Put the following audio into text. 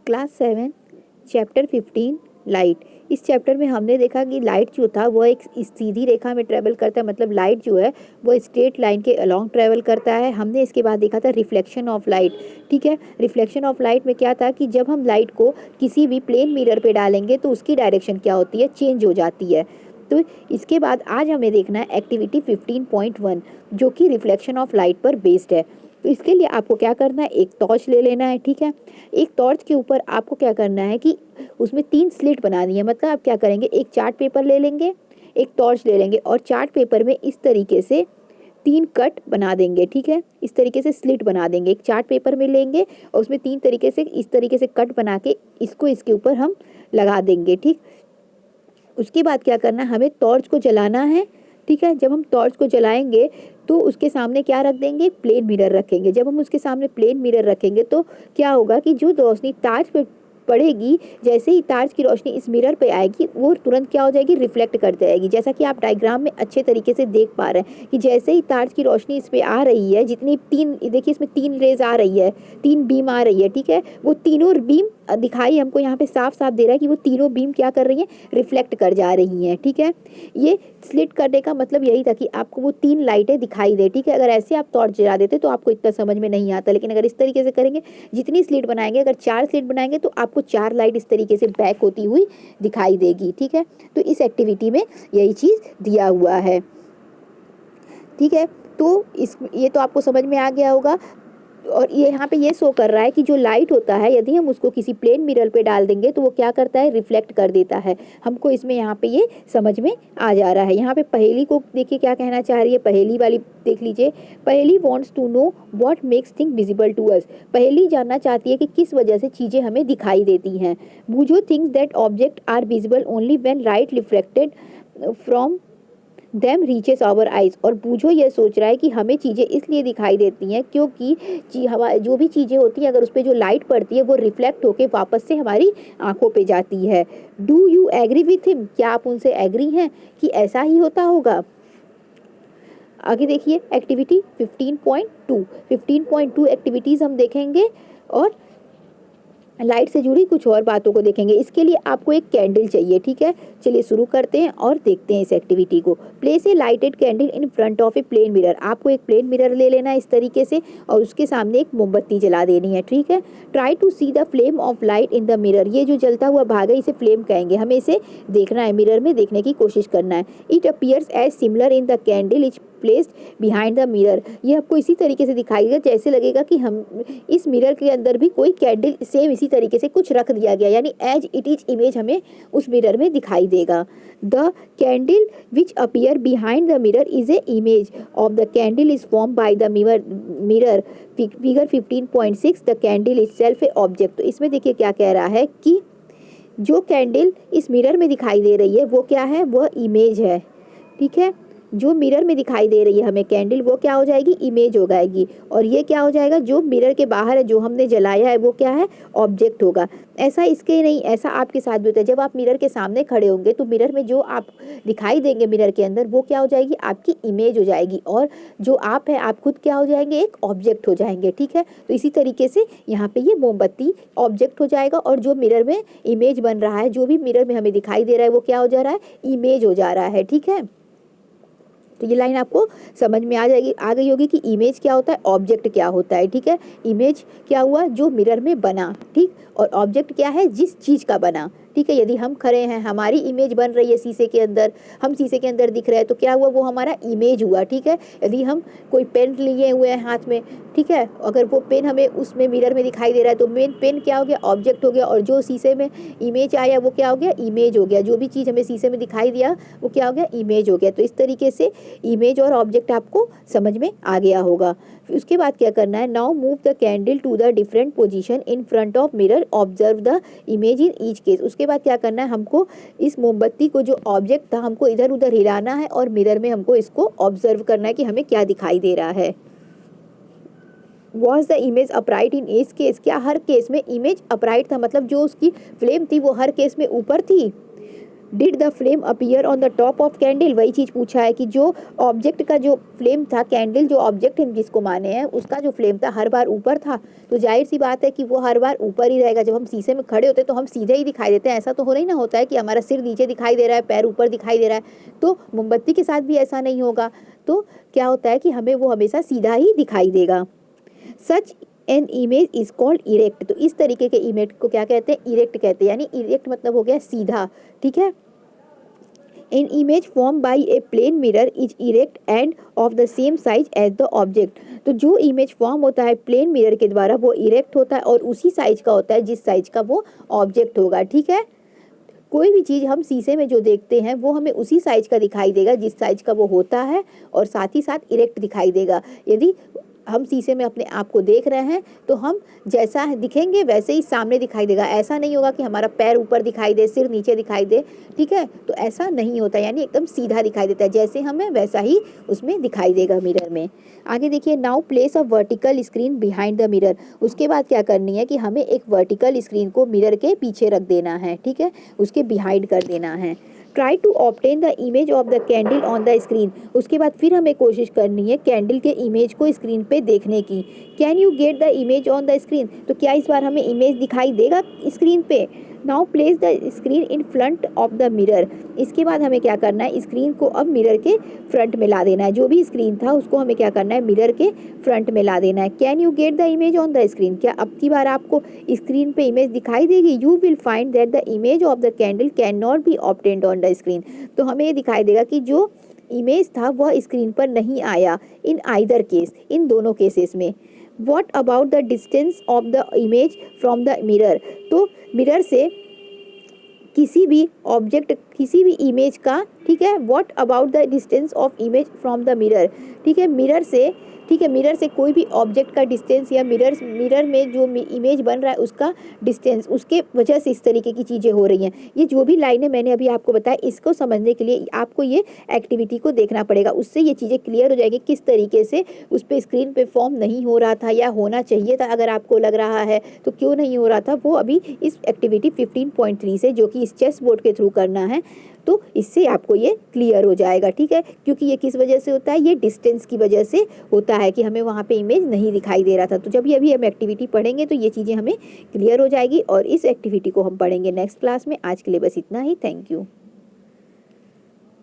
Class 7 chapter 15 light. इस chapter में हमने देखा कि लाइट जो था वो एक सीधी रेखा में ट्रेवल करता है, मतलब लाइट जो है वो स्ट्रेट लाइन के अलोंग ट्रेवल करता है। हमने इसके बाद देखा था रिफ्लेक्शन ऑफ लाइट। ठीक है, रिफ्लेक्शन ऑफ लाइट में क्या था कि जब हम लाइट को किसी भी प्लेन मिरर पे डालेंगे तो उसकी डायरेक्शन क्या होती है, चेंज हो जाती है। तो इसके बाद आज हमें देखना है एक्टिविटी 15.1 जो कि रिफ्लेक्शन ऑफ लाइट पर बेस्ड है। तो इसके लिए आपको क्या करना है, एक टॉर्च ले लेना है। ठीक है, एक टॉर्च के ऊपर आपको क्या करना है कि उसमें 3 स्लिट बनानी है। मतलब आप क्या करेंगे, एक चार्ट पेपर ले लेंगे, एक टॉर्च ले लेंगे और चार्ट पेपर में इस तरीके से 3 कट बना देंगे। ठीक है, इस तरीके से स्लिट बना देंगे, एक चार्ट पेपर में लेंगे और उसमें 3 तरीके से इस तरीके से कट बना के इसको इसके ऊपर हम लगा देंगे। ठीक, उसके बाद क्या करना है, हमें टॉर्च को जलाना है। ठीक है, जब हम टॉर्च को जलाएंगे तो उसके सामने क्या रख देंगे, प्लेन मिरर रखेंगे। जब हम उसके सामने प्लेन मिरर रखेंगे तो क्या होगा कि जो रोशनी टार्च पे पड़ेगी, जैसे ही टार्च की रोशनी इस मिरर पे आएगी वो तुरंत क्या हो जाएगी, रिफ्लेक्ट कर जाएगी। जैसा कि आप डायग्राम में अच्छे तरीके से देख पा रहे हैं कि जैसे ही टार्च की रोशनी इस पे आ रही है, जितनी 3 देखिए इसमें 3 रेज आ रही है, 3 बीम आ रही है। ठीक है, वो तीनों बीम दिखाई हमको यहाँ पे साफ साफ दे रहा है कि वो तीनों बीम क्या कर रही हैं, रिफ्लेक्ट कर जा रही हैं। ठीक है, ये स्लिट करने का मतलब यही था कि आपको वो 3 लाइटें दिखाई दे। ठीक है, अगर ऐसे आप टॉर्च जला देते तो आपको इतना समझ में नहीं आता, लेकिन अगर इस तरीके से करेंगे, जितनी स्लिट बनाएंगे, अगर 4 स्लिट बनाएंगे तो आपको 4 लाइट इस तरीके से बैक होती हुई दिखाई देगी। ठीक है, तो इस एक्टिविटी में यही चीज़ दिया हुआ है। ठीक है, तो ये तो आपको समझ में आ गया होगा। और ये यहाँ पे ये शो कर रहा है कि जो लाइट होता है, यदि हम उसको किसी प्लेन मिरर पे डाल देंगे तो वो क्या करता है, रिफ्लेक्ट कर देता है। हमको इसमें यहाँ पे ये समझ में आ जा रहा है। यहाँ पे पहेली को देखिए क्या कहना चाह रही है, पहेली वाली देख लीजिए। Paheli wants to know what makes thing visible to us. Paheli जानना चाहती है कि किस वजह से चीज़ें हमें दिखाई देती हैं। बूझो things that object are visible only when light reflected from them reaches our eyes. और बूझो ये सोच रहा है कि हमें चीज़ें इसलिए दिखाई देती हैं क्योंकि हवा जो भी चीज़ें होती हैं, अगर उस पर जो लाइट पड़ती है वो रिफ्लेक्ट होके वापस से हमारी आंखों पे जाती है। Do you agree with him, क्या आप उनसे एग्री हैं कि ऐसा ही होता होगा। आगे देखिए एक्टिविटी 15.2। 15.2 एक्टिविटीज़ हम देखेंगे और लाइट से जुड़ी कुछ और बातों को देखेंगे। इसके लिए आपको एक कैंडल चाहिए। ठीक है, चलिए शुरू करते हैं और देखते हैं इस एक्टिविटी को। Place a lighted candle in front of a plain mirror. आपको एक प्लेन मिरर ले लेना है इस तरीके से और उसके सामने एक मोमबत्ती जला देनी है। ठीक है, try to see the flame of light in the mirror. ये जो जलता हुआ भाग है इसे फ्लेम कहेंगे, हमें इसे देखना है, मिरर में देखने की कोशिश करना है। It appears as similar in the candle is placed behind the mirror. ये आपको इसी तरीके से दिखाई देगा जैसे लगेगा कि हम इस मिरर के अंदर भी कोई कैंडल सेम इसी तरीके से कुछ रख दिया गया, यानी एज इट इज इमेज हमें उस मिरर में दिखाई देगा। The candle which appear behind the mirror is a image of the candle is form by the mirror. Figure 15.6 the candle is self A object. तो इसमें देखिए क्या कह रहा है कि जो कैंडल इस मिरर में दिखाई दे रही है वो क्या है, वह इमेज है। ठीक है, जो मिरर में दिखाई दे रही है हमें कैंडल, वो क्या हो जाएगी, इमेज हो जाएगी। और ये क्या हो जाएगा, जो मिरर के बाहर है, जो हमने जलाया है, वो क्या है, ऑब्जेक्ट होगा। ऐसा इसके नहीं, ऐसा आपके साथ भी होता है। जब आप मिरर के सामने खड़े होंगे तो मिरर में जो आप दिखाई देंगे मिरर के अंदर, वो क्या हो जाएगी, आपकी इमेज हो जाएगी। और जो आप है, आप खुद क्या हो जाएंगे, एक ऑब्जेक्ट हो जाएंगे। ठीक है, तो इसी तरीके से यहाँ पे ये मोमबत्ती ऑब्जेक्ट हो जाएगा और जो मिरर में इमेज बन रहा है, जो भी मिरर में हमें दिखाई दे रहा है, वो क्या हो जा रहा है, इमेज हो जा रहा है। ठीक है, तो ये लाइन आपको समझ में आ गई होगी कि इमेज क्या होता है, ऑब्जेक्ट क्या होता है। ठीक है, इमेज क्या हुआ, जो मिरर में बना। ठीक, और ऑब्जेक्ट क्या है, जिस चीज़ का बना। ठीक है, यदि हम खड़े हैं, हमारी इमेज बन रही है शीशे के अंदर, हम शीशे के अंदर दिख रहे हैं, तो क्या हुआ, वो हमारा इमेज हुआ। ठीक है, यदि हम कोई पेन लिए हुए हैं हाथ में, ठीक है, अगर वो पेन हमें उसमें मिरर में दिखाई दे रहा है तो मेन पेन क्या हो गया, ऑब्जेक्ट हो गया। और जो शीशे में इमेज आया वो क्या हो गया, इमेज हो गया। जो भी चीज़ हमें शीशे में दिखाई दिया वो क्या हो गया, इमेज हो गया। तो इस तरीके से इमेज और ऑब्जेक्ट आपको समझ में आ गया होगा। उसके बाद क्या करना है, now move the candle to the different position in front of mirror, observe the image in each case. उसके बाद क्या करना है, हमको इस मोमबत्ती को, जो ऑब्जेक्ट था, हमको इधर उधर हिलाना है और मिरर में हमको इसको ऑब्जर्व करना है कि हमें क्या दिखाई दे रहा है। Was the image upright in each case, क्या हर केस में इमेज अपराइट था, मतलब जो उसकी फ्लेम थी वो हर केस में ऊपर थी। Did the flame appear on the top of candle, वही चीज़ पूछा है कि जो ऑब्जेक्ट का जो फ्लेम था, कैंडल जो ऑब्जेक्ट हम जिसको माने हैं उसका जो फ्लेम था हर बार ऊपर था, तो जाहिर सी बात है कि वो हर बार ऊपर ही रहेगा। जब हम शीशे में खड़े होते हैं तो हम सीधे ही दिखाई देते हैं, ऐसा तो हो नहीं ना होता है कि हमारा सिर नीचे दिखाई दे रहा है, पैर ऊपर दिखाई दे रहा है। तो मोमबत्ती के साथ भी ऐसा नहीं होगा, तो क्या होता है कि हमें वो हमेशा सीधा ही दिखाई देगा। Such an image is called erect, तो इस तरीके के इमेज को क्या कहते हैं, इरेक्ट कहते हैं, यानी इरेक्ट मतलब हो गया सीधा, ठीक है। An image formed by a plane mirror is erect and of the same size as the object, तो जो इमेज फॉर्म होता है प्लेन मिरर के द्वारा वो इरेक्ट होता है और उसी साइज का होता है जिस साइज का वो ऑब्जेक्ट होगा, ठीक है। कोई भी चीज़ हम शीशे में जो देखते हैं वो हमें उसी साइज का दिखाई देगा जिस साइज का वो होता है, और साथ ही साथ इरेक्ट दिखाई देगा। यदि हम शीशे में अपने आप को देख रहे हैं तो हम जैसा दिखेंगे वैसे ही सामने दिखाई देगा, ऐसा नहीं होगा कि हमारा पैर ऊपर दिखाई दे, सिर नीचे दिखाई दे, ठीक है। तो ऐसा नहीं होता, यानी एकदम सीधा दिखाई देता है, जैसे हमें वैसा ही उसमें दिखाई देगा मिरर में। आगे देखिए, now place a vertical screen behind the mirror, उसके बाद क्या करनी है कि हमें एक वर्टिकल स्क्रीन को मिरर के पीछे रख देना है, ठीक है, उसके बिहाइंड कर देना है। Try to obtain the image of the candle on the screen, उसके बाद फिर हमें कोशिश करनी है कैंडल के इमेज को स्क्रीन पे देखने की। Can you get the image on the screen, तो क्या इस बार हमें इमेज दिखाई देगा स्क्रीन पे। Now place the screen in front of the mirror, इसके बाद हमें क्या करना है, स्क्रीन को अब मिरर के फ्रंट में ला देना है, जो भी स्क्रीन था उसको हमें क्या करना है, मिरर के फ्रंट में ला देना है। Can you get the image on the screen, क्या अब की बार आपको स्क्रीन पे इमेज दिखाई देगी। You will find that the image of the candle can not be obtained on the screen, तो हमें ये दिखाई देगा कि जो इमेज था वह स्क्रीन पर नहीं आया। इन आइदर केस, इन दोनों केसेस में। What about the distance of the image from the mirror, तो मिरर से किसी भी ऑब्जेक्ट, किसी भी इमेज का, ठीक है, what about the distance of image from the mirror, ठीक है, मिरर से, ठीक है, मिरर से कोई भी ऑब्जेक्ट का डिस्टेंस या मिरर में जो इमेज बन रहा है उसका डिस्टेंस, उसके वजह से इस तरीके की चीज़ें हो रही हैं। ये जो भी लाइनें मैंने अभी आपको बताया, इसको समझने के लिए आपको ये एक्टिविटी को देखना पड़ेगा, उससे ये चीज़ें क्लियर हो जाएगी किस तरीके से उस पर स्क्रीन पे फॉर्म नहीं हो रहा था या होना चाहिए था। अगर आपको लग रहा है तो क्यों नहीं हो रहा था, वो अभी इस एक्टिविटी 15.3 से, जो कि इस चेस बोर्ड के थ्रू करना है, तो इससे आपको ये क्लियर हो जाएगा, ठीक है। क्योंकि ये किस वजह से होता है, ये डिस्टेंस की वजह से होता है कि हमें वहाँ पे इमेज नहीं दिखाई दे रहा था। तो जब ये अभी हम एक्टिविटी पढ़ेंगे तो ये चीज़ें हमें क्लियर हो जाएगी, और इस एक्टिविटी को हम पढ़ेंगे नेक्स्ट क्लास में। आज के लिए बस इतना ही, थैंक यू।